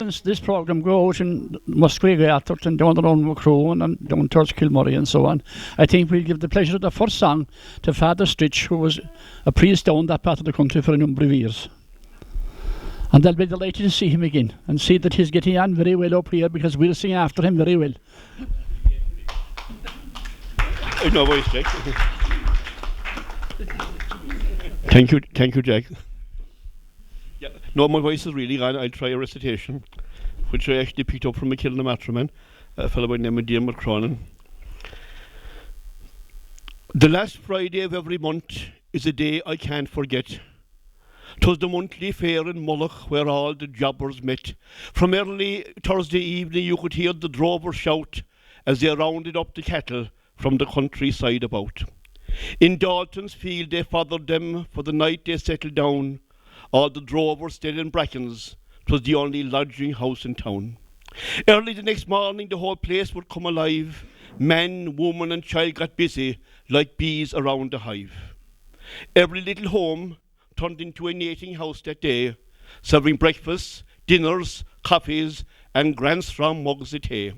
Since this programme go out in Musqueam and down around Macroan and down towards Kilmurray and so on, I think we'll give the pleasure of the first song to Father Stitch, who was a priest down that part of the country for a number of years. And they'll be delighted to see him again and see that he's getting on very well up here, because we'll sing after him very well. No voice, Jack. Thank you, Jack. Yeah, no, my voice is really gone. I'll try a recitation, which I actually picked up from a Kilna Matroman, a fellow by the name of Diarmaid Cronin. The last Friday of every month is a day I can't forget. 'Twas the monthly fair in Mullach where all the jobbers met. From early Thursday evening you could hear the drovers shout as they rounded up the cattle from the countryside about. In Dalton's field they fathered them, for the night they settled down. All the drovers stayed in Brackens, 'twas the only lodging house in town. Early the next morning the whole place would come alive. Man, woman and child got busy like bees around the hive. Every little home turned into a mating house that day, serving breakfasts, dinners, coffees and grand strong mugs of tea.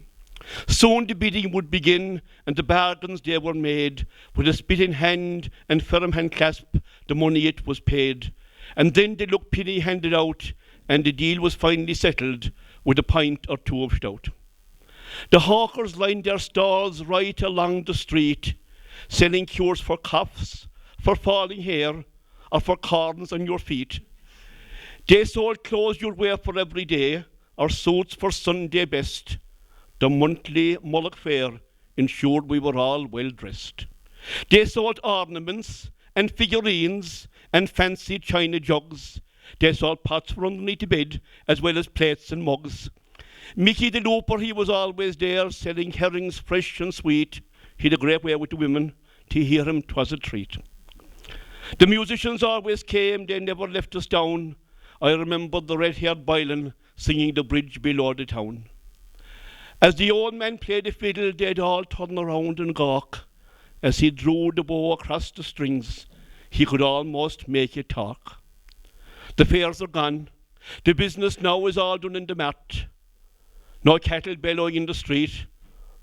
Soon the bidding would begin and the bargains they were made. With a spit in hand and firm hand clasp the money it was paid. And then the luck penny handed out and the deal was finally settled with a pint or two of stout. The hawkers lined their stalls right along the street, selling cures for coughs, for falling hair, or for corns on your feet. They sold clothes you'd wear for every day, or suits for Sunday best. The monthly Mullach fair ensured we were all well dressed. They sold ornaments and figurines and fancy china jugs. They sold pots for underneath the bed, as well as plates and mugs. Mickey the Looper, he was always there, selling herrings fresh and sweet. He'd a great way with the women. To hear him 'twas a treat. The musicians always came, they never left us down. I remember the red-haired Bylan singing the bridge below the town. As the old man played the fiddle, they'd all turn around and gawk. As he drew the bow across the strings, he could almost make it talk. The fairs are gone. The business now is all done in the mat. No cattle bellowing in the street,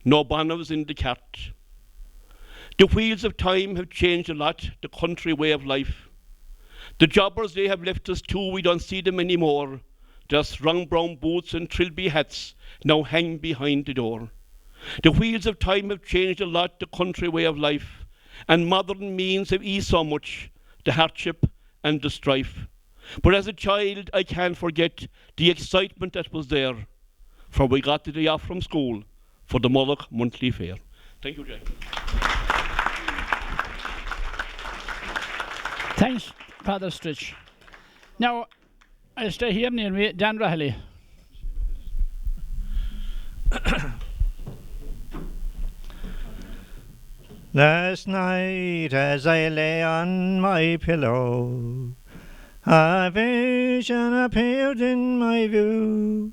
no bonners in the cart. The wheels of time have changed a lot, the country way of life. The jobbers, they have left us too, we don't see them anymore. Their strong brown boots and trilby hats now hang behind the door. The wheels of time have changed a lot, the country way of life. And modern means have eased so much, the hardship and the strife. But as a child, I can't forget the excitement that was there. For we got the day off from school for the Mullach monthly fair. Thank you, Jack. Thanks, Father Stitch. Now, I'll stay here near me, Dan Rahilly. Last night as I lay on my pillow, a vision appeared in my view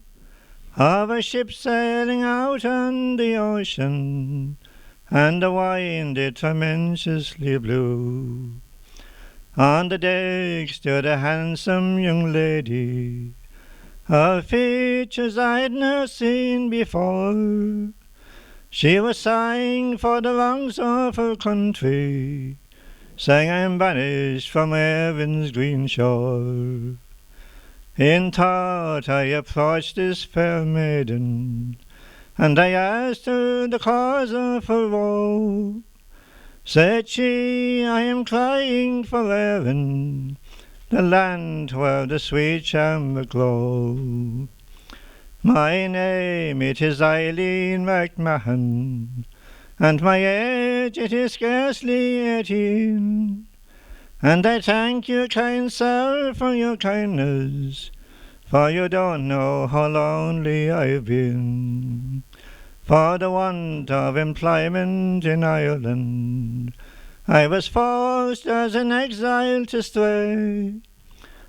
of a ship sailing out on the ocean, and the wind it tremendously blew. On the deck stood a handsome young lady, her features I'd never seen before. She was sighing for the wrongs of her country, saying I'm banished from heaven's green shore. In thought I approached this fair maiden, and I asked her the cause of her woe. Said she, I am crying for Erin, the land where the sweet chamber glow. My name it is Eileen McMahon, and my age it is scarcely 18. And I thank you, kind sir, for your kindness, for you don't know how lonely I've been. For the want of employment in Ireland, I was forced as an exile to stray,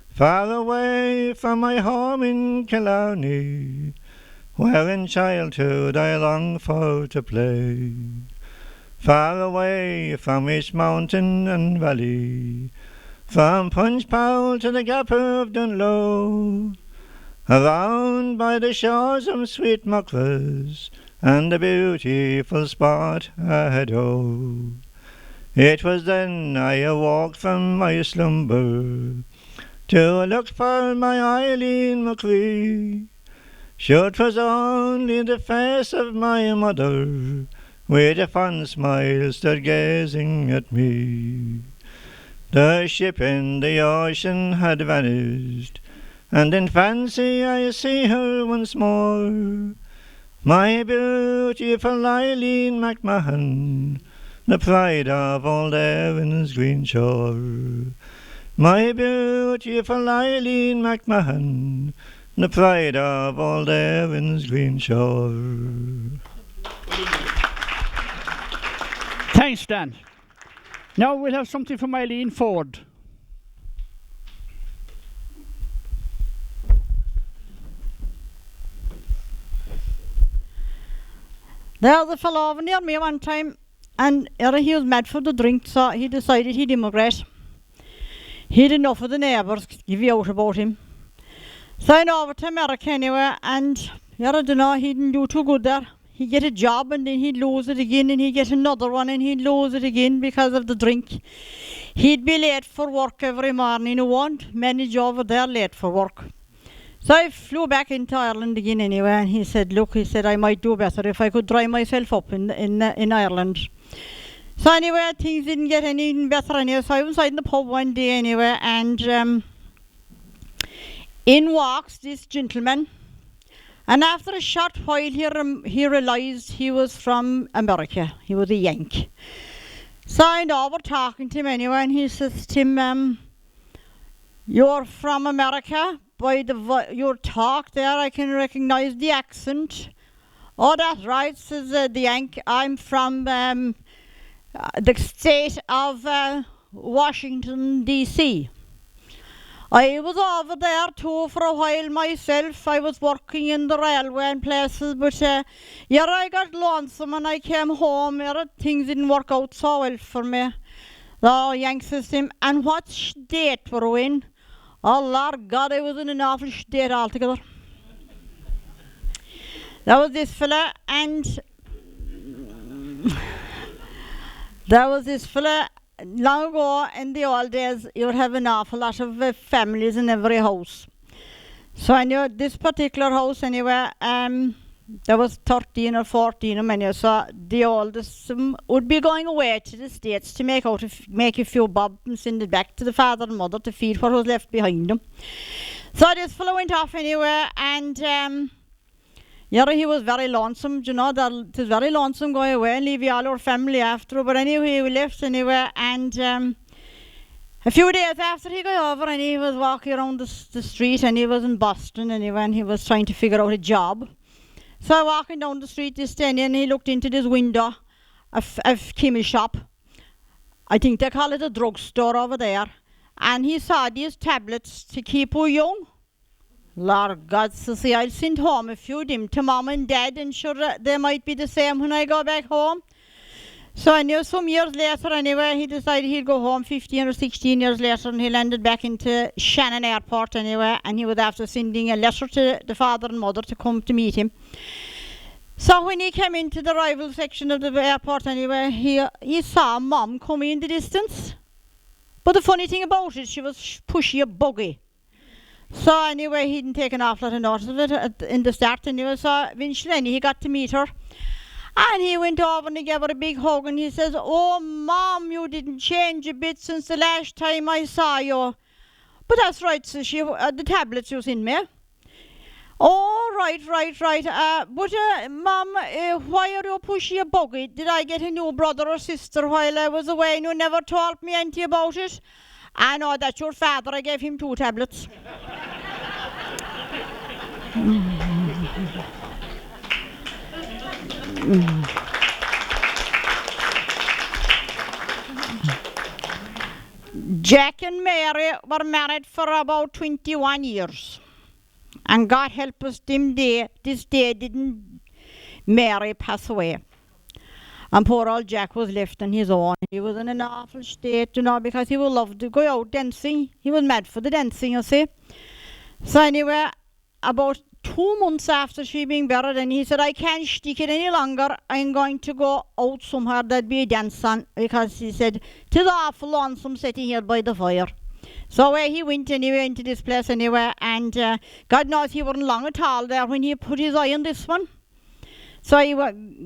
far away from my home in Killarney, where in childhood I longed for to play. Far away from each mountain and valley, from Punchbowl to the Gap of Dunlow, around by the shores of sweet Muckfors, and the beautiful spot ahead-o. It was then I awoke from my slumber to look for my Eileen McCree. Sure 'twas only the face of my mother, with a fond smile stood gazing at me. The ship in the ocean had vanished, and in fancy I see her once more. My beautiful Eileen McMahon, the pride of old Erin's green shore. My beautiful Eileen McMahon, the pride of old Erin's green shore. Thanks, Dan. Now we'll have something from Eileen Ford. There was a fellow over near me one time, and he was mad for the drink, so he decided he'd immigrate. He'd enough of the neighbours give you out about him. So I went over to America anyway, and I don't know, he didn't do too good there. He'd get a job and then he'd lose it again, and he'd get another one and he'd lose it again because of the drink. He'd be late for work every morning. He won't manage over there late for work. So I flew back into Ireland again anyway, and he said, look, he said, I might do better if I could dry myself up in Ireland. So anyway, things didn't get any better anyway, so I was inside in the pub one day anyway, and in walks this gentleman, and after a short while he realised he was from America. He was a Yank. So I know we're talking to him anyway, and he says to him, you're from America? By your talk there, I can recognise the accent. Oh, that's right, says the Yank. I'm from the state of Washington, D.C. I was over there too for a while myself. I was working in the railway and places, but here I got lonesome and I came home. Things didn't work out so well for me. The Yank says to him, and what state were we in? Oh, Lord God, I was in an awful state altogether. That was this fella, and there was this fella. Long ago, in the old days, you would have an awful lot of families in every house. So I knew this particular house anyway, there was 13 or 14 of them, so the oldest would be going away to the States to make a few bob and send it back to the father and mother to feed what was left behind them. So this fellow went off anyway, and he was very lonesome, you know, that it was very lonesome going away and leaving all our family after. But anyway, we left anyway, and a few days after he got over, and he was walking around the street, and he was in Boston anyway, and he was trying to figure out a job. So walking down the street this day, and he looked into this window of chemist shop. I think they call it a drugstore over there. And he saw these tablets to keep you young. Lord God, so see, I'll send home a few of them to Mom and Dad, and sure they might be the same when I go back home. So I knew some years later anyway, he decided he'd go home 15 or 16 years later, and he landed back into Shannon Airport anyway, and he was after sending a letter to the father and mother to come to meet him. So when he came into the arrival section of the airport anyway, he saw Mom coming in the distance. But the funny thing about it, she was pushing a buggy. So anyway, he didn't take an awful lot of notice of it in the start anyway, so eventually he got to meet her. And he went over and he gave her a big hug, and he says, oh, Mom, you didn't change a bit since the last time I saw you. But that's right, says she, the tablets you sent me. Oh, right. But, Mom, why are you pushing a buggy? Did I get a new brother or sister while I was away and you never told me anything about it? I know, that's your father. I gave him 2 tablets. Jack and Mary were married for about 21 years. And God help us, this day didn't Mary pass away. And poor old Jack was left on his own. He was in an awful state, you know, because he would love to go out dancing. He was mad for the dancing, you see. So anyway, about 2 months after she being buried, and he said, I can't stick it any longer. I'm going to go out somewhere there'd be a dance on, because he said, 'tis awful lonesome sitting here by the fire. So he went anyway into this place anyway, and God knows he wasn't long at all there when he put his eye on this one. So he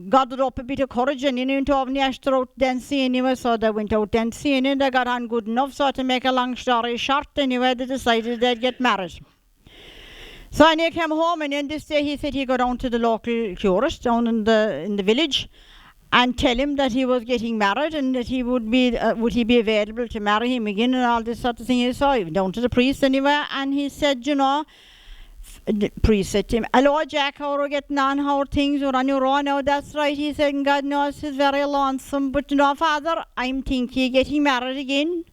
gathered up a bit of courage and he went over and he asked her out dancing anyway. So they went out dancing and they got on good enough. So to make a long story short anyway, they decided they'd get married. So when he came home, and then this day he said he'd go down to the local curist down in the village and tell him that he was getting married and that he would he be available to marry him again and all this sort of thing. So he went down to the priest anyway, and he said, you know, the priest said to him, hello Jack, how are we getting on, how are things, we're on your own now. That's right, he said, and God knows he's very lonesome, but you know, Father, I'm thinking of getting married again.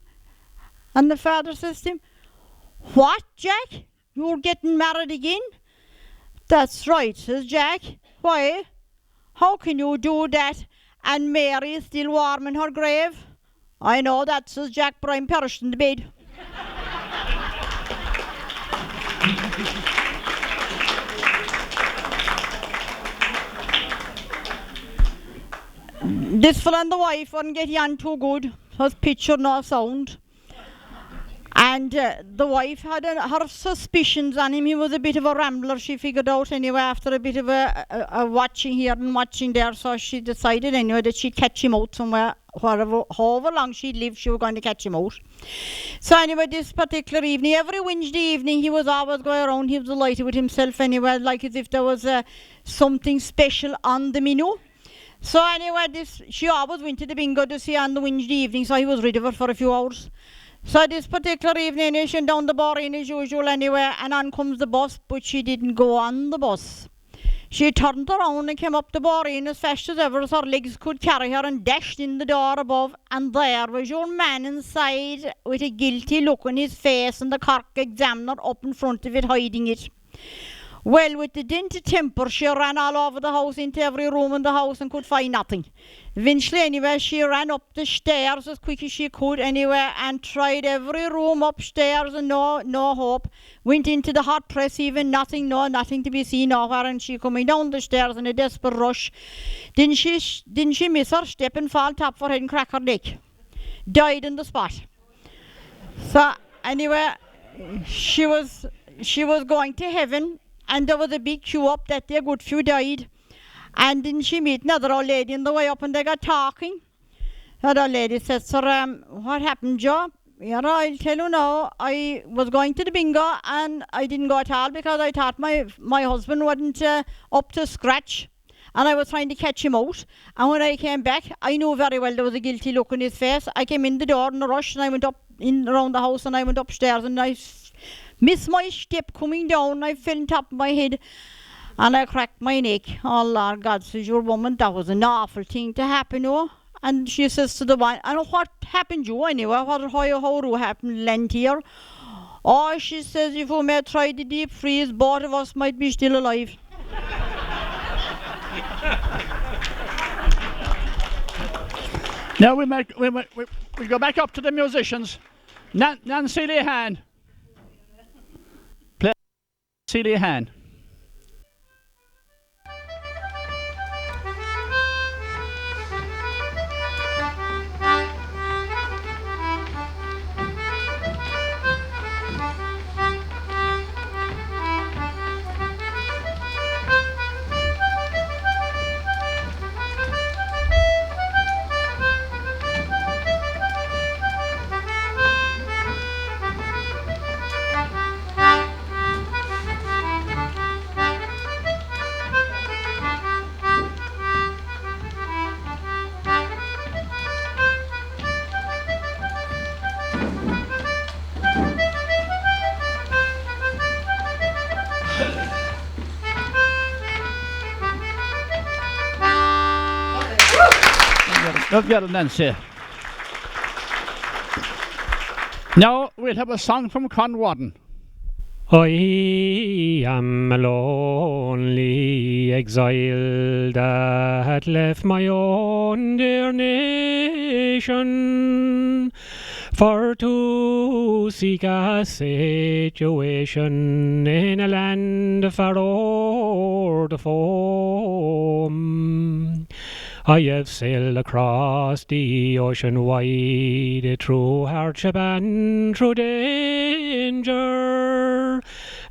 And the father says to him, what, Jack? You're getting married again? That's right, says Jack. Why? How can you do that and Mary is still warm in her grave? I know that, says Jack, but I'm perished in the bed. This fella and the wife weren't getting on too good. Was picture no sound. And the wife had her suspicions on him. He was a bit of a rambler, she figured out anyway, after a bit of a watching here and watching there. So she decided anyway that she'd catch him out somewhere, however long she'd live, she was going to catch him out. So anyway, this particular evening, every Wednesday evening, he was always going around. He was delighted with himself anyway, like as if there was something special on the menu. So anyway, she always went to the bingo to see on the Wednesday evening, so he was rid of her for a few hours. So this particular evening, she went down the bar in as usual anyway, and on comes the bus, but she didn't go on the bus. She turned around and came up the bar in as fast as ever as her legs could carry her and dashed in the door above, and there was your man inside with a guilty look on his face and the Cork examiner up in front of it hiding it. Well, with the dinty temper, she ran all over the house, into every room in the house, and could find nothing. Eventually, anyway, she ran up the stairs as quick as she could, anyway, and tried every room upstairs, and no hope. Went into the hot press, even nothing to be seen nowhere, and she coming down the stairs in a desperate rush. Didn't she miss her step and fall top for her head and crack her neck? Died on the spot. So, anyway, she was going to heaven. And there was a big queue up that day, a good few died. And didn't she meet another old lady on the way up, and they got talking. The old lady said, sir, what happened, Joe? Yeah, I'll tell you now, I was going to the bingo and I didn't go at all because I thought my husband wasn't up to scratch. And I was trying to catch him out. And when I came back, I knew very well there was a guilty look on his face. I came in the door in a rush, and I went up around the house, and I went upstairs, and I missed my step coming down. I fell on top of my head and I cracked my neck. Oh Lord God, says your woman, that was an awful thing to happen, oh. And she says to the one, and what happened you anyway? How happened land here? Oh, she says, if we may try the deep freeze, both of us might be still alive. Now we go back up to the musicians. Nancy Lehan. Play Lehan. Love you, Nancy. Now we'll have a song from Con Warden. I am a lonely exile that left my own dear nation for to seek a situation in a land far o'er the foam. I have sailed across the ocean wide, through hardship and through danger,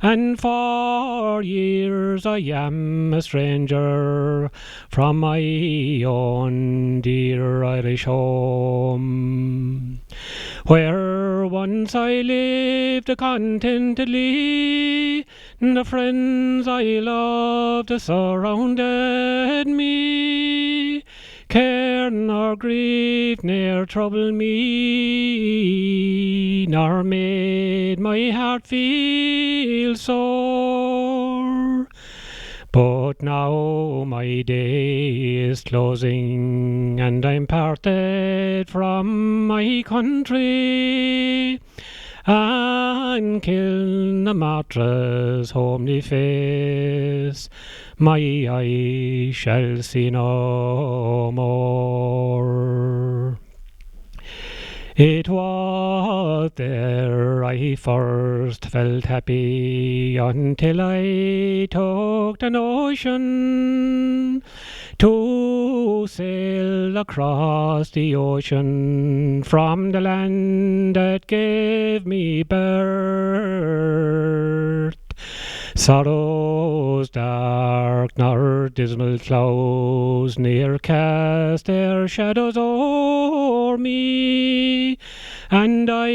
and for years I am a stranger from my own dear Irish home. Where once I lived contentedly, the friends I loved surrounded me. Care nor grief ne'er troubled me, nor made my heart feel sore. But now my day is closing, and I'm parted from my country, and Kilnamartra's homely face my eye shall see no more. It was there I first felt happy, until I took the notion to sail across the ocean from the land that gave me birth. Sorrows dark nor dismal clouds ne'er cast their shadows o'er me, and I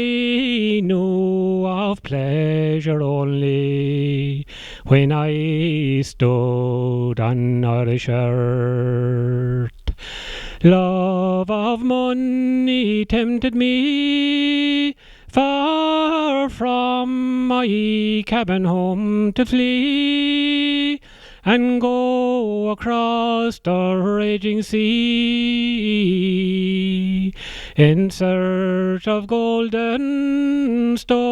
knew of pleasure only when I stood on Irish earth. Love of money tempted me far from my cabin home to flee, and go across the raging sea in search of golden store.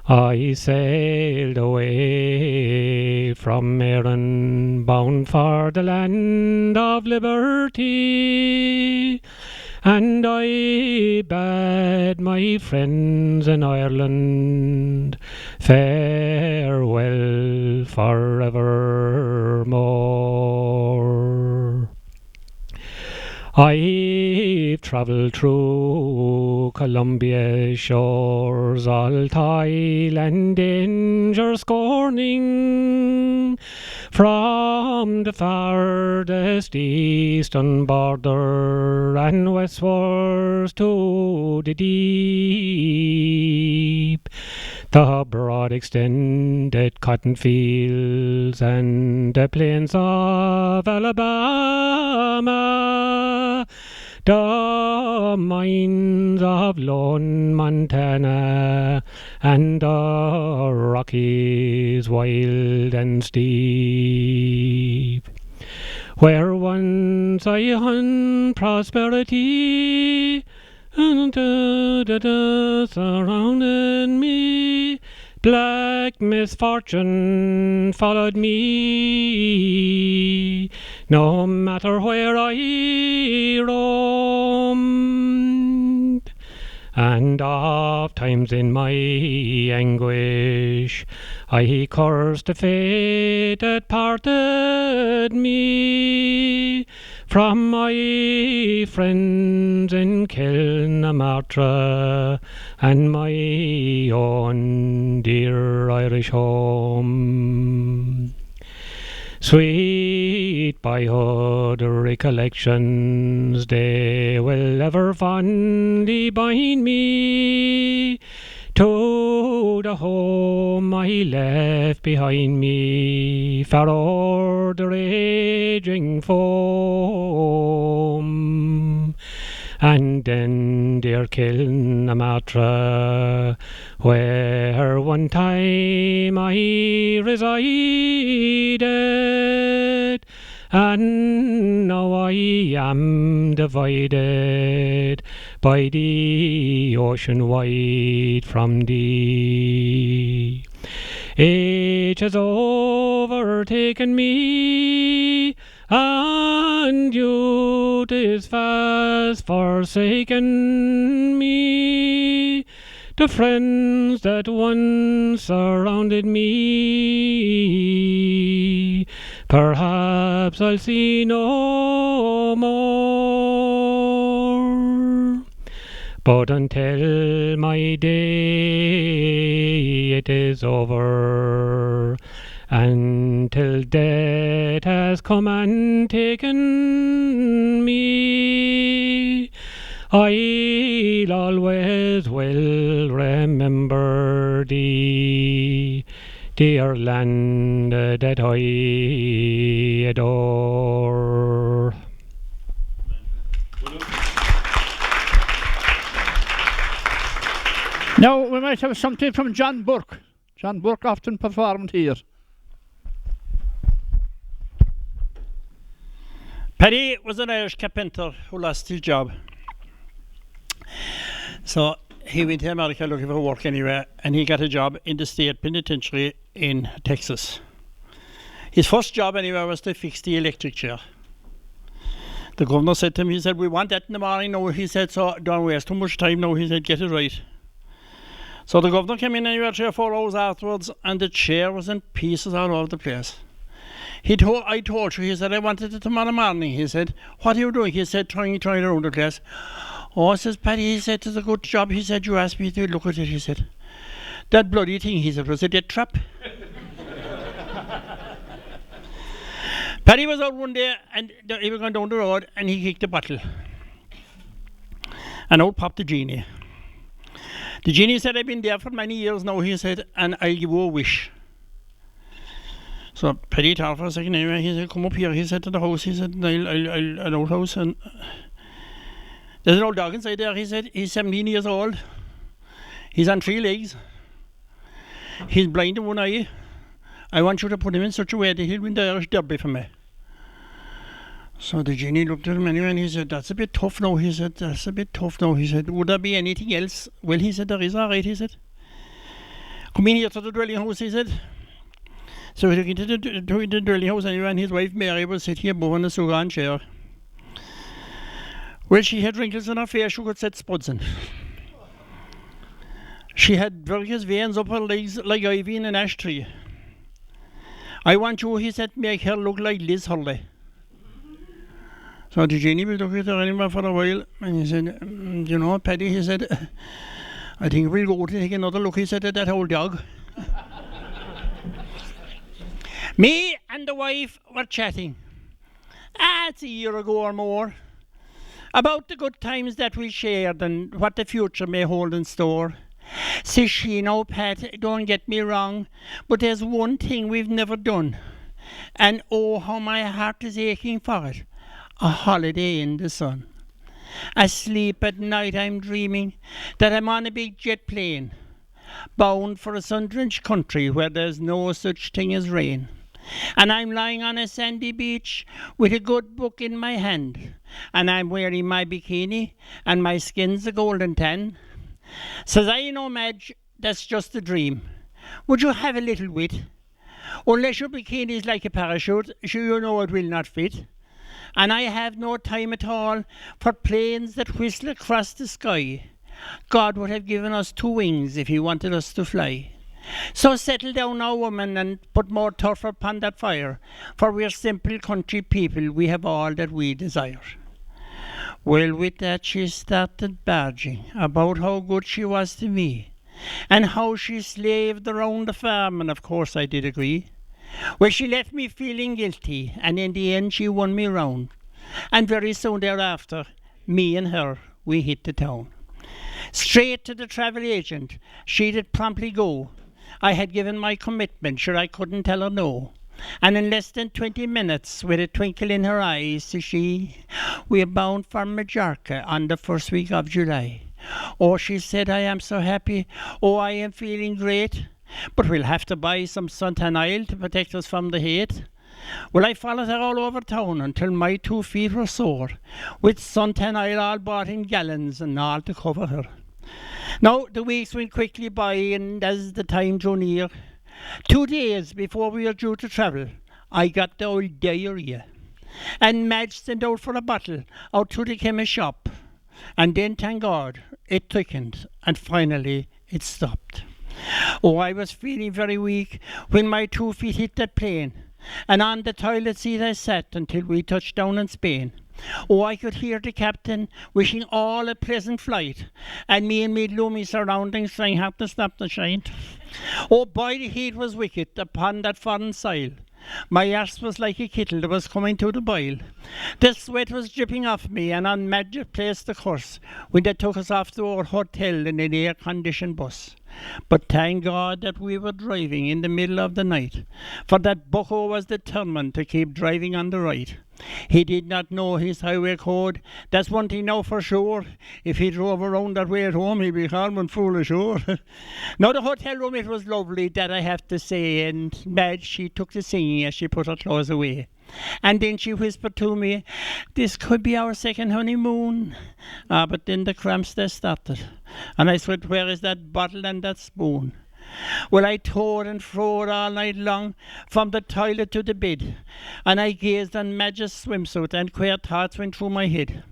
I sailed away from Erin, bound for the land of liberty, and I bade my friends in Ireland farewell forevermore. I've travelled through Columbia's shores, all toil and danger scorning, from the farthest eastern border and westwards to the deep, the broad extended cotton fields and the plains of Alabama, the mines of lone Montana, and the Rockies wild and steep. Where once I hunt prosperity, and surrounded me, black misfortune followed me, no matter where I roamed. And oft times in my anguish I cursed the fate that parted me from my friends in Kilnamartra and my own dear Irish home. Sweet boyhood recollections, they will ever fondly bind me to the home I left behind me, far o'er the raging foam. And then dear Kilnamartra, where one time I resided, and now I am divided by the ocean wide from thee. Age has overtaken me, and youth is fast forsaken me. The friends that once surrounded me, perhaps I'll see no more. But until my day it is over, until death has come and taken me, I'll always will remember thee, dear land that I adore. Now we might have something from John Burke. John Burke often performed here. Paddy was an Irish carpenter who lost his job. So he went to America looking for work anyway, and he got a job in the state penitentiary in Texas. His first job anyway was to fix the electric chair. The governor said to him, he said, we want that in the morning now. He said, so don't waste too much time now. He said, get it right. So the governor came in anyway 3 or 4 hours afterwards, and the chair was in pieces all over the place. I told you, he said, I wanted it tomorrow morning. He said, what are you doing? He said, trying around the place. Oh, says Paddy, he said, it's a good job. He said, you asked me to look at it. He said, that bloody thing, he said, was a dead trap. Paddy was out one day, and he was going down the road, and he kicked a bottle. And out popped the genie. The genie said, I've been there for many years now, he said, and I'll give you a wish. So Paddy thought for a second anyway. He said, come up here, he said, to the house. He said, an old house, and there's an old dog inside there. He said, he's 17 years old. He's on 3 legs. He's blind in one eye. I want you to put him in such a way that he'll win the Irish Derby for me. So the genie looked at him anyway, and he said, that's a bit tough now. He said, that's a bit tough now. He said, would there be anything else? Well, he said, there is, all right, he said. Come in here to the dwelling house, he said. So he took into the dwelling house anyway, and his wife Mary was sitting above on the sugar chair. Well, she had wrinkles in her face she could set spuds in. She had various veins up her legs like ivy in an ash tree. I want you, he said, make her look like Liz Hurley. So the genie was looking at her anyway for a while, and he said, you know, Paddy, he said, I think we'll go to take another look, he said, at that old dog. Me and the wife were chatting, it's a year ago or more, about the good times that we shared and what the future may hold in store. Says she, no, Pat, don't get me wrong, but there's one thing we've never done, and oh, how my heart is aching for it. A holiday in the sun. Asleep at night I'm dreaming that I'm on a big jet plane, bound for a sun-drenched country where there's no such thing as rain. And I'm lying on a sandy beach with a good book in my hand, and I'm wearing my bikini and my skin's a golden tan. Says I, know, Madge, that's just a dream. Would you have a little wit? Unless your bikini's like a parachute, sure you know it will not fit. And I have no time at all for planes that whistle across the sky. God would have given us 2 wings if he wanted us to fly. So settle down now, woman, and put more turf upon that fire, for we're simple country people, we have all that we desire. Well, with that she started barging about how good she was to me, and how she slaved around the farm, and of course I did agree. Well, she left me feeling guilty, and in the end she won me round. And very soon thereafter, me and her, we hit the town. Straight to the travel agent, she did promptly go. I had given my commitment, sure I couldn't tell her no. And in less than 20 minutes, with a twinkle in her eyes, says she, we're bound for Majorca on the first week of July. Oh, she said, I am so happy. Oh, I am feeling great. But we'll have to buy some suntan oil to protect us from the heat. Well, I followed her all over town until my 2 feet were sore, with suntan oil all bought in gallons and all to cover her. Now, the weeks went quickly by, and as the time drew near, 2 days before we were due to travel, I got the old diarrhea. and Madge sent out for a bottle out to the chemist shop. And then, thank God, it thickened and finally it stopped. Oh, I was feeling very weak when my 2 feet hit that plane, and on the toilet seat I sat until we touched down in Spain. Oh, I could hear the captain wishing all a pleasant flight, and me and me gloomy surroundings trying hard to stop the shine. Oh boy, the heat was wicked upon that foreign soil. My arse was like a kettle that was coming to the boil. The sweat was dripping off me, and on Madge placed the curse when they took us off to our hotel in an air-conditioned bus. But thank God that we were driving in the middle of the night, for that bucko was determined to keep driving on the right. He did not know his highway code, that's one thing now for sure. If he drove around that way at home, he'd be calm and foolish, sure. Now the hotel room, it was lovely, that I have to say, and Madge, she took to singing as she put her clothes away. And then she whispered to me, this could be our second honeymoon. But then the cramps, they started. And I said, where is that bottle and that spoon? Well, I tore and froed all night long, from the toilet to the bed, and I gazed on Madge's swimsuit, and queer thoughts went through my head.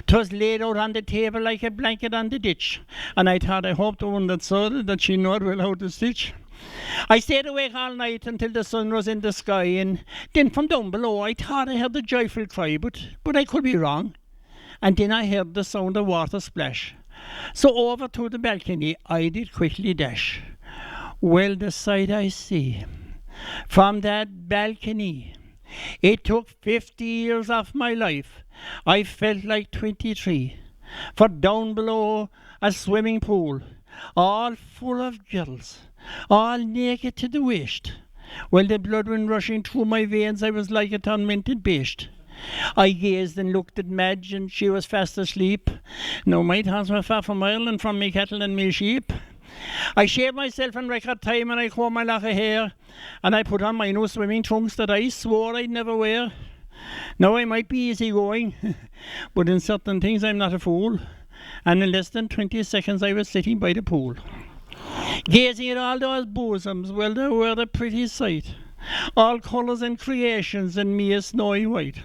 'Twas laid out on the table like a blanket on the ditch, and I thought I hoped the one that saw it, that she knowed well how to stitch. I stayed awake all night until the sun was in the sky, and then from down below I thought I heard a joyful cry, but I could be wrong. And then I heard the sound of water splash. So over to the balcony I did quickly dash. Well, the sight I see from that balcony, it took 50 years off my life. I felt like 23. For down below a swimming pool, all full of girls, all naked to the waist. Well, the blood went rushing through my veins, I was like a tormented beast. I gazed and looked at Madge, and she was fast asleep. Now my thoughts were far from Ireland, from me cattle and me sheep. I shaved myself in record time, and I combed my lock of hair, and I put on my new swimming trunks that I swore I'd never wear. Now I might be easy going, but in certain things I'm not a fool. And in less than 20 seconds I was sitting by the pool, gazing at all those bosoms. Well, they were a pretty sight, all colours and creations, and me a snowy white.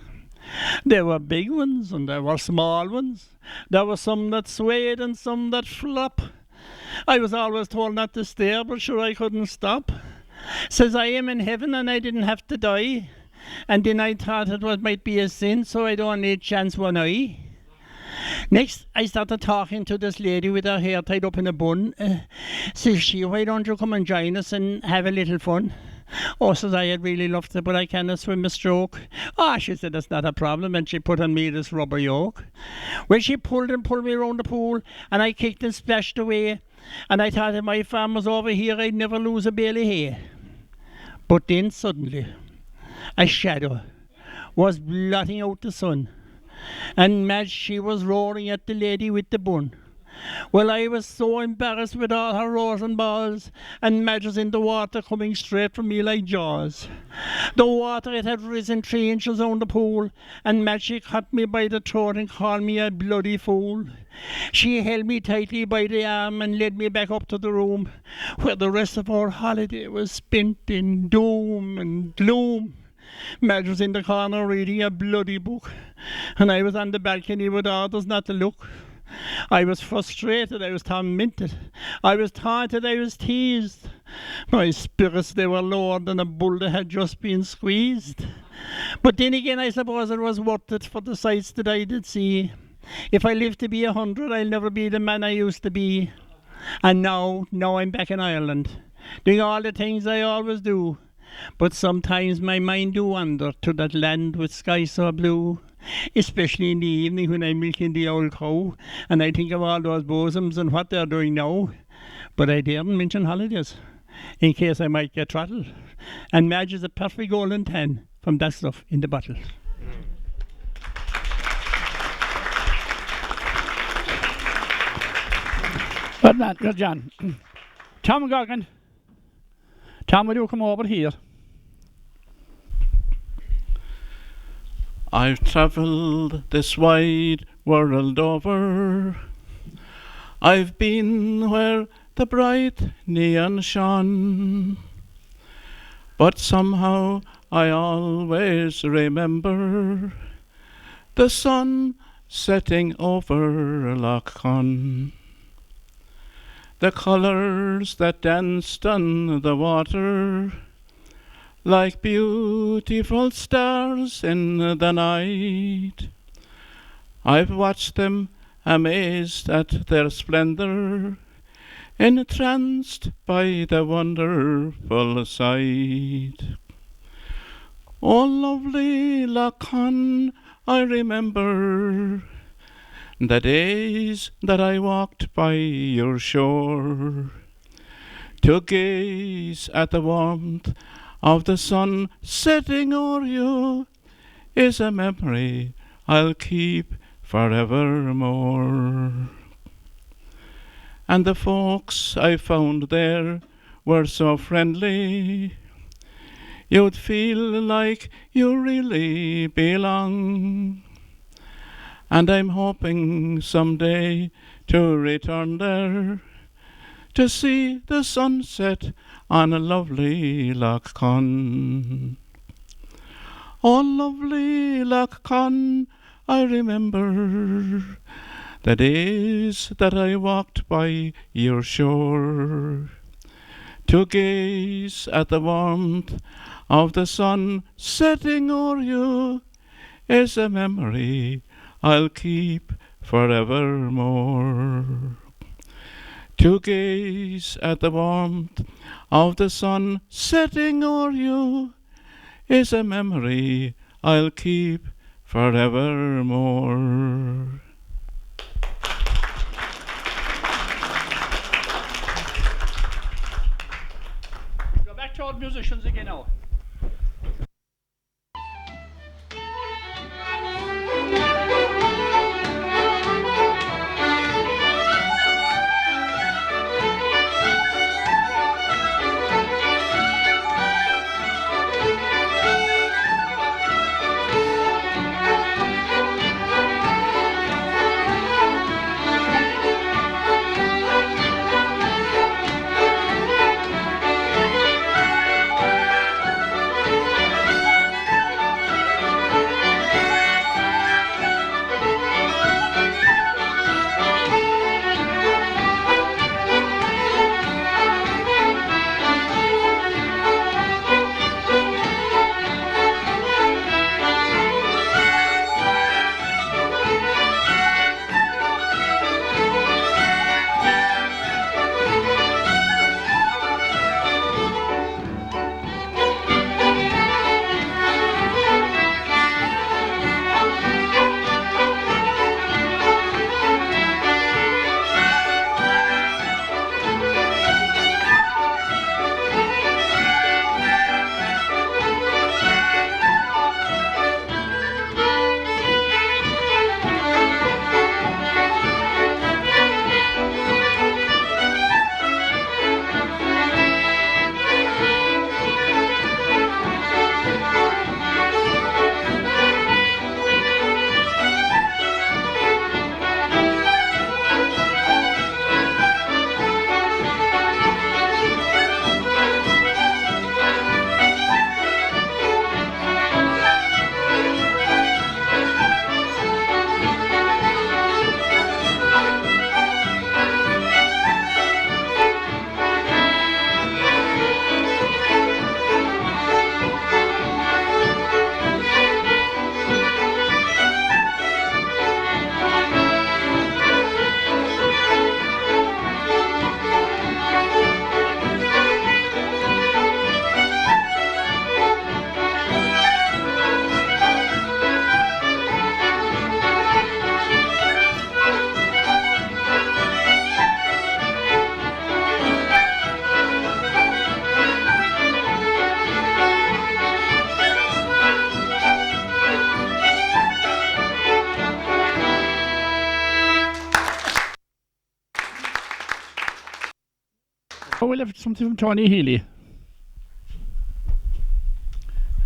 There were big ones and there were small ones. There were some that swayed and some that flop. I was always told not to stare, but sure I couldn't stop. Says I am in heaven and I didn't have to die. And then I thought it might be a sin, so I'd only chance one eye. Next, I started talking to this lady with her hair tied up in a bun. Says she, why don't you come and join us and have a little fun? Oh, says I, I'd really love to, but I cannot swim a stroke. Ah, she said, that's not a problem, and she put on me this rubber yoke. Well, she pulled me around the pool, and I kicked and splashed away, and I thought if my farm was over here, I'd never lose a bale of hay. But then suddenly, a shadow was blotting out the sun, and Madge, she was roaring at the lady with the bun. Well, I was so embarrassed with all her roars and balls, and Madge was in the water coming straight from me like jaws. The water, it had risen 3 inches on the pool, and Madge, she caught me by the throat and called me a bloody fool. She held me tightly by the arm and led me back up to the room, where the rest of our holiday was spent in doom and gloom. Madge was in the corner reading a bloody book, and I was on the balcony with orders not to look. I was frustrated, I was tormented, I was taunted, I was teased. My spirits, they were lowered than a bull that had just been squeezed. But then again, I suppose it was worth it for the sights that I did see. If I live to be 100, I'll never be the man I used to be. And now I'm back in Ireland, doing all the things I always do. But sometimes my mind do wander to that land with sky so blue, especially in the evening when I'm milking the old cow, and I think of all those bosoms and what they're doing now. But I daren't mention holidays, in case I might get throttled. And Madge is a perfect golden tan from that stuff in the bottle. Good man, good John. Tom Goggin. Tom, will you come over here? I've travelled this wide world over. I've been where the bright neon shone. But somehow I always remember the sun setting over Loch Con. The colours that danced on the water like beautiful stars in the night. I've watched them amazed at their splendour, entranced by the wonderful sight. Oh, lovely Loch Con, I remember the days that I walked by your shore to gaze at the warmth of the sun setting o'er you is a memory I'll keep forevermore. And the folks I found there were so friendly, you'd feel like you really belong. And I'm hoping someday to return there to see the sunset on a lovely Loch Con. Oh, lovely Loch Con, I remember the days that I walked by your shore to gaze at the warmth of the sun setting o'er you is a memory I'll keep forevermore. To gaze at the warmth of the sun setting o'er you is a memory I'll keep forevermore. Go back to old musicians again now. Oh, we'll have something from Tony Healy.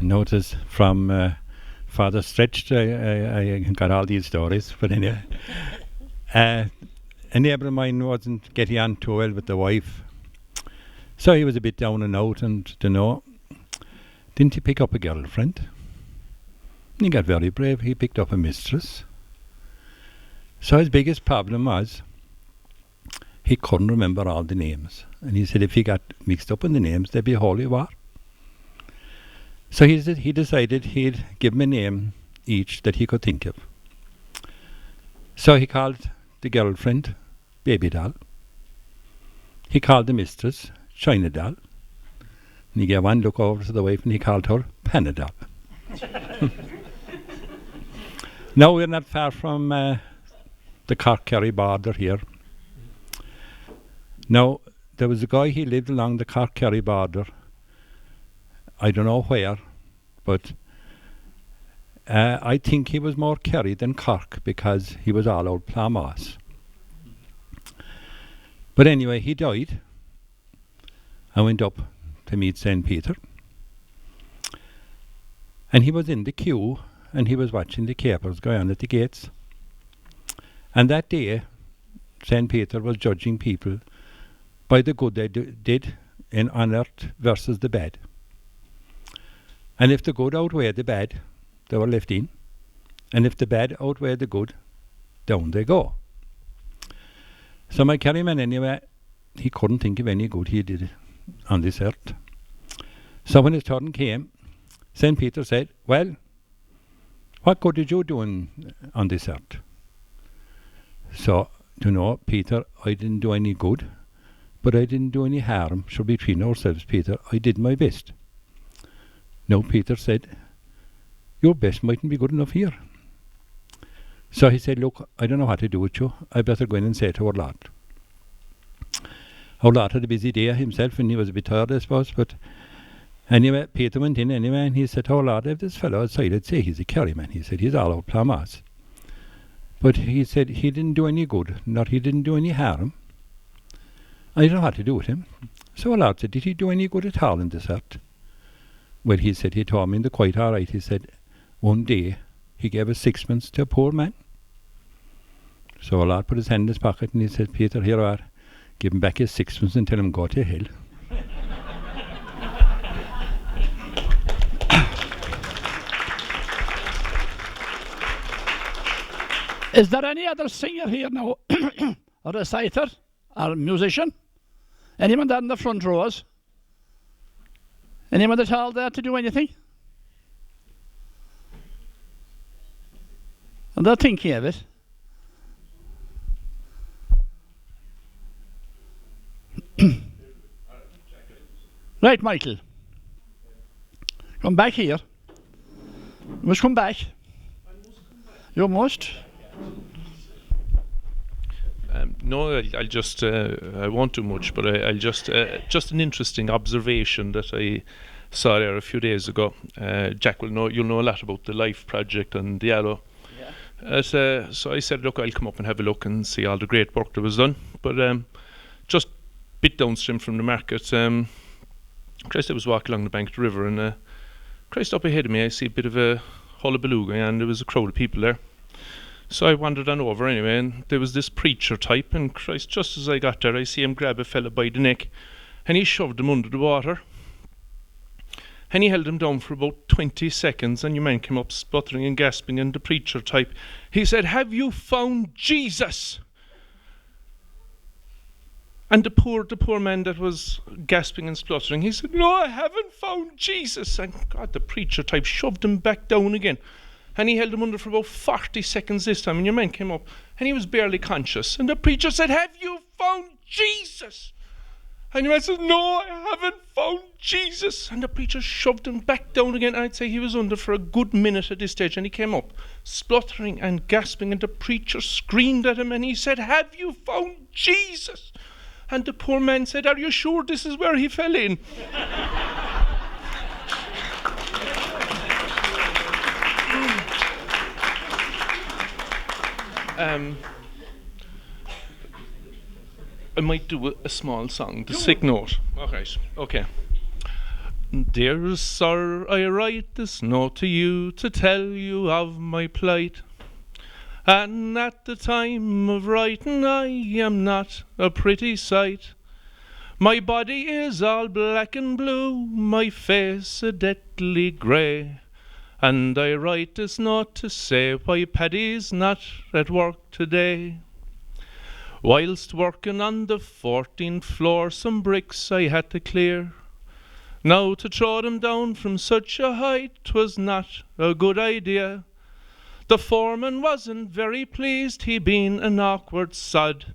Notice from Father Stretched, I got all these stories, but anyway. A neighbour of mine wasn't getting on too well with the wife, so he was a bit down and out, and Didn't he pick up a girlfriend? He got very brave. He picked up a mistress. So his biggest problem was he couldn't remember all the names. And he said if he got mixed up in the names, there'd be a holy war. So he decided he'd give them a name each that he could think of. So he called the girlfriend Baby Doll. He called the mistress China Doll. And he gave one look over to the wife and he called her Panadol. Now we're not far from the Cork-Kerry border here. Now there was a guy, he lived along the Cork-Kerry border. I don't know where, but I think he was more Kerry than Cork because he was all out Plamass. But anyway, he died. I went up to meet St. Peter. And he was in the queue and he was watching the capers go on at the gates. And that day, St. Peter was judging people by the good they did in on earth versus the bad. And if the good outweighed the bad, they were left in. And if the bad outweighed the good, down they go. So my Kerryman anyway, he couldn't think of any good he did on this earth. So when his turn came, St. Peter said, well, what good did you do on this earth? So, you know, Peter, I didn't do any good, but I didn't do any harm. So between ourselves, Peter, I did my best. No, Peter said, your best mightn't be good enough here. So he said, look, I don't know what to do with you. I better go in and say to our Lord. Our Lord had a busy day himself and he was a bit tired, I suppose. But anyway, Peter went in anyway and he said, oh Lord, if this fellow outside, I'd say he's a Kerryman. He said, he's all out Plamass. But he said he didn't do any good, not he didn't do any harm. I don't know what to do with him. So our Lord said, did he do any good at all in this earth? Well, he said, he told me in the quite all right. He said, one day he gave a sixpence to a poor man. So our Lord put his hand in his pocket and he said, Peter, here you are. Give him back his sixpence and tell him go to hell. Is there any other singer here now, or reciter, or musician? Anyone there in the front rows? Anyone at all there to do anything? And they're thinking of it. Right, Michael. Come back here. You must come back. You must. No, I'll just, I won't do much, but I'll just an interesting observation that I saw there a few days ago. Jack will know, you'll know a lot about the Life Project and the Allo. Yeah. So I said, look, I'll come up and have a look and see all the great work that was done. But just a bit downstream from the market, Christ, I was walking along the bank of the river and Christ, up ahead of me I see a bit of a hullabaloo going on and there was a crowd of people there. So I wandered on over anyway, and there was this preacher type, and Christ, just as I got there, I see him grab a fella by the neck, and he shoved him under the water. And he held him down for about 20 seconds, and your man came up sputtering and gasping, and the preacher type, he said, have you found Jesus? And the poor man that was gasping and spluttering, he said, no, I haven't found Jesus. And God, the preacher type shoved him back down again. And he held him under for about 40 seconds this time. And your man came up and he was barely conscious. And the preacher said, have you found Jesus? And your man said, no, I haven't found Jesus. And the preacher shoved him back down again. I'd say he was under for a good minute at this stage. And he came up, spluttering and gasping. And the preacher screamed at him and he said, have you found Jesus? And the poor man said, are you sure this is where he fell in? I might do a small song, the sick note. Okay. Dear sir, I write this note to you to tell you of my plight. And at the time of writing I am not a pretty sight. My body is all black and blue, my face a deadly grey, and I write this note to say why Paddy's not at work today. Whilst working on the 14th floor, some bricks I had to clear. Now to throw them down from such a height 'twas not a good idea. The foreman wasn't very pleased, he been an awkward sod,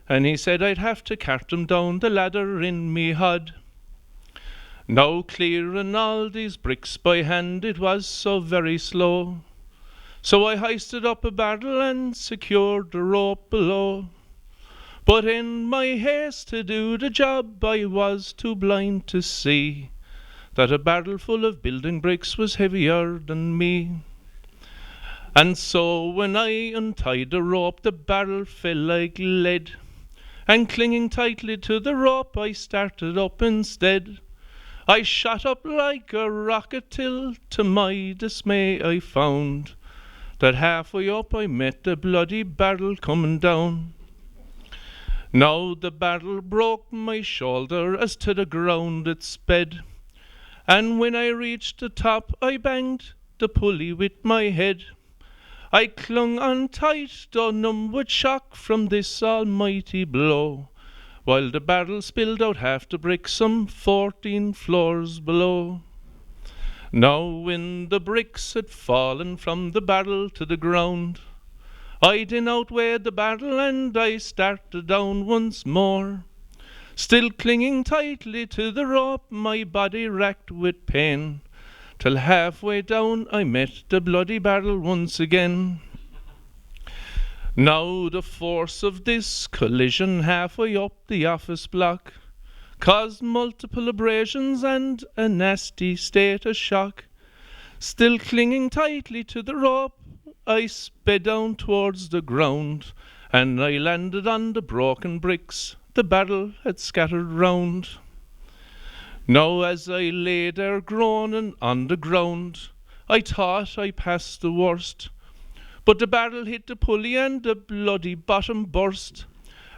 and he said I'd have to cart them down the ladder in me hod. Now clearing all these bricks by hand, it was so very slow, so I hoisted up a barrel and secured the rope below. But in my haste to do the job, I was too blind to see that a barrel full of building bricks was heavier than me. And so when I untied the rope, the barrel fell like lead, and clinging tightly to the rope, I started up instead. I shot up like a rocket till, to my dismay, I found that halfway up I met the bloody barrel coming down. Now the barrel broke my shoulder as to the ground it sped, and when I reached the top I banged the pulley with my head. I clung on tight, though numb with shock from this almighty blow, while the barrel spilled out half the bricks some 14 floors below. Now when the bricks had fallen from the barrel to the ground, I did outweigh the barrel and I started down once more. Still clinging tightly to the rope, my body racked with pain, till halfway down I met the bloody barrel once again. Now the force of this collision halfway up the office block caused multiple abrasions and a nasty state of shock. Still clinging tightly to the rope, I sped down towards the ground, and I landed on the broken bricks the barrel had scattered round. Now as I lay there groaning on the ground, I thought I passed the worst, but the barrel hit the pulley and the bloody bottom burst.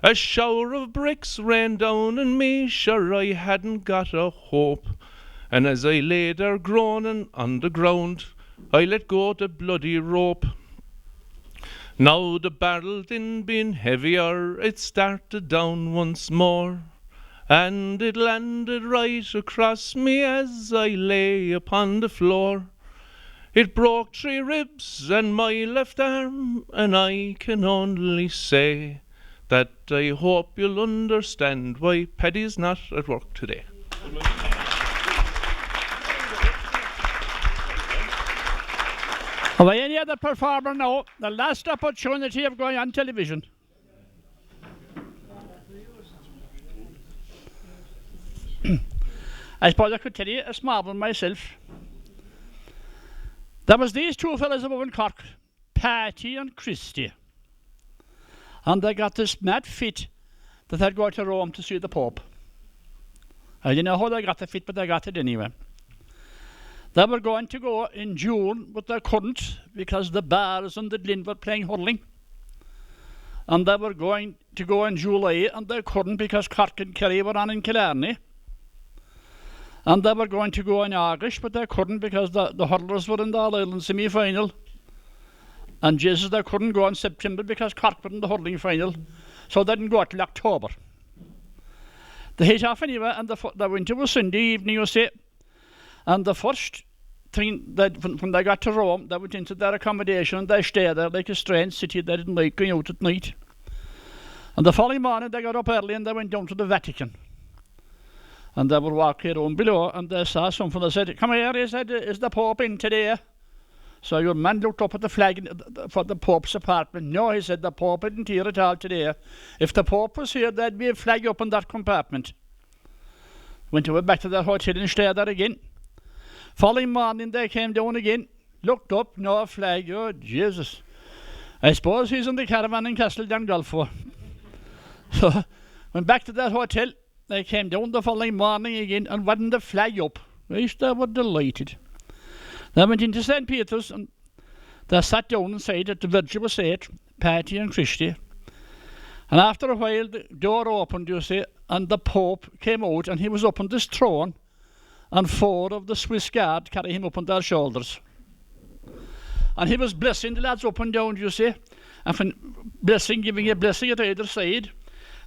A shower of bricks rained down on me, sure I hadn't got a hope, and as I lay there groaning on the ground, I let go the bloody rope. Now the barrel didn't been heavier, it started down once more, and it landed right across me as I lay upon the floor. It broke 3 ribs and my left arm, and I can only say that I hope you'll understand why Paddy's not at work today. Have I any other performer now? The last opportunity of going on television. I suppose I could tell you a small one myself. There was these 2 fellas above in Cork, Patty and Christy. And they got this mad fit that they'd go to Rome to see the Pope. I don't know how they got the fit, but they got it anyway. They were going to go in June, but they couldn't because the Bars and the Glyn were playing hurling. And they were going to go in July, and they couldn't because Cork and Kerry were on in Killarney. And they were going to go in August, but they couldn't because the hurlers were in the All-Ireland semi-final. And Jesus, they couldn't go in September because Cork were in the hurling final. So they didn't go till October. They hit off anyway, and the winter was Sunday evening, you see. And the first thing, when they got to Rome, they went into their accommodation and they stayed there like a strange city. They didn't like going out at night. And the following morning, they got up early and they went down to the Vatican. And they were walking around below and they saw something. They said, "Come here," he said, "is the Pope in today?" So your man looked up at the flag for the Pope's apartment. "No," he said, "the Pope isn't here at all today. If the Pope was here, there'd be a flag up in that compartment." Went back to their hotel and stayed there again. Following morning, they came down again, looked up, no flag. Oh, Jesus. I suppose he's in the caravan in Castle Dungolfo. So, went back to that hotel. They came down the following morning again and wasn't the flag up. Right, they were delighted. They went into St. Peter's and they sat down inside at the Virgin was 8, Patty and Christy. And after a while, the door opened, you see, and the Pope came out, and he was up on this throne, and 4 of the Swiss guard carried him up on their shoulders. And he was blessing the lads up and down, you see, and giving a blessing at either side.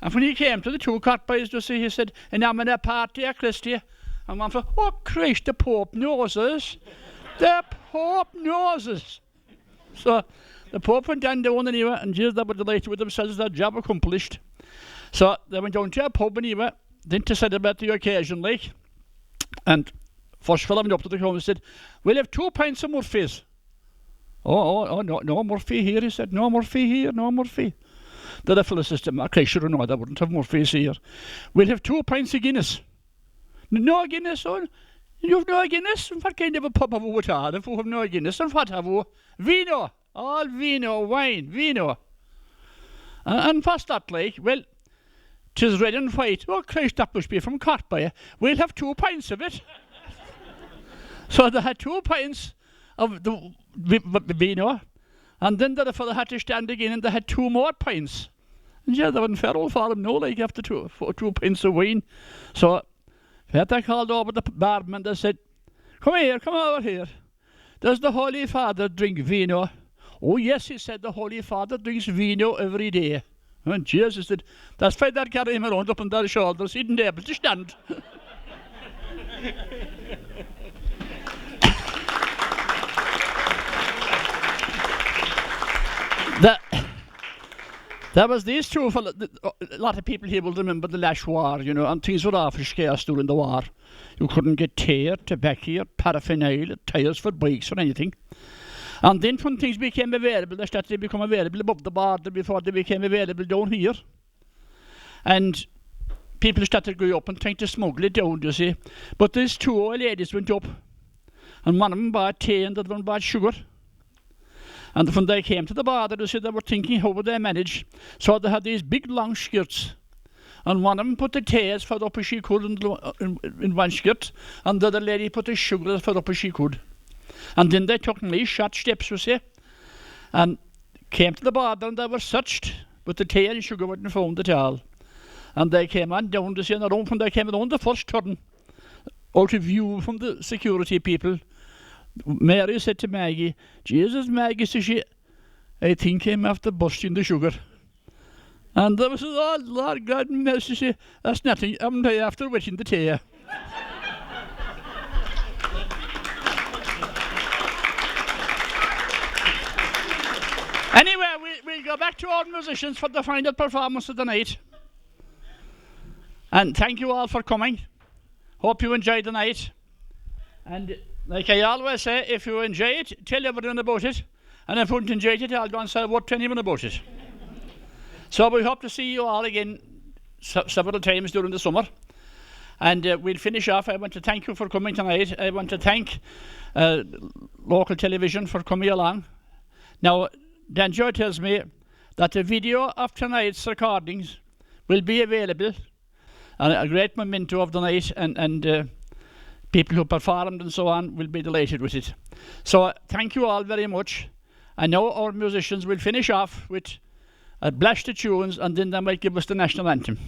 And when he came to the 2 cart boys, you see, he said, "And I'm in a party at Christie." And one thought, "Oh Christ, the Pope knows us. The Pope knows us." So the Pope went down anyway, and Jesus, they were delighted with themselves, their job accomplished. So they went down to a pub anyway, then to celebrate the occasion, like. And first fellow went up to the crowd and said, "We'll have 2 pints of Murphy's." Oh, no Murphy here, he said. "No Murphy here, no Murphy." The other fellow says, "I should have known, they wouldn't have Murphy's here. We'll have 2 pints of Guinness." "No Guinness, oh? You've no Guinness? What kind of a pub have we at all if we have no Guinness? And what have we? Vino, all vino, wine, vino." And what's that like? "Well, 'tis red and white." "Oh Christ, that must be from Cartby. We'll have 2 pints of it." So they had 2 pints of the vino, and then the other fellow had to stand again, and they had 2 more pints. And yeah, they weren't fair old for him, no, like after 2 pints of wine. So they called over the barman, and they said, come over here. Does the Holy Father drink vino?" "Oh yes," he said, "the Holy Father drinks vino every day." And Jesus said, "That's why they carry him around up on their shoulders. He didn't able to stand." There was these 2 fellas. A lot of people here will remember the Lash War, you know, and things were awful scarce during the war. You couldn't get tear, tobacco, paraphernalia, tyres for bikes or anything. And then when things became available, they started to become available above the border before they became available down here. And people started going up and trying to smuggle it down, you see. But these 2 old ladies went up, and one of them bought tea and the other one bought sugar. And when they came to the border, you see, they were thinking, how would they manage? So they had these big long skirts, and one of them put the tea as far up as she could in one skirt, and the other lady put the sugar as far up as she could. And then they took nice short steps, you see, and came to the border, and they were searched, but the tea and sugar weren't found at all. And they came on down to see in the room. When they came around the first turn, out of view from the security people, Mary said to Maggie, "Jesus, Maggie," says she, "I think I'm after busting the sugar." And they said, "Oh Lord God mercy, that's nothing, I'm after wetting the tea." Anyway, we'll go back to our musicians for the final performance of the night. And thank you all for coming. Hope you enjoyed the night. And like I always say, if you enjoy it, tell everyone about it. And if you don't enjoy it, I'll go and say a word to anyone about it. So we hope to see you all again several times during the summer. And we'll finish off. I want to thank you for coming tonight. I want to thank local television for coming along. Now, Dan Joe tells me that the video of tonight's recordings will be available, and a great memento of the night, and people who performed and so on will be delighted with it. So thank you all very much. I know our musicians will finish off with a blast of tunes, and then they might give us the national anthem.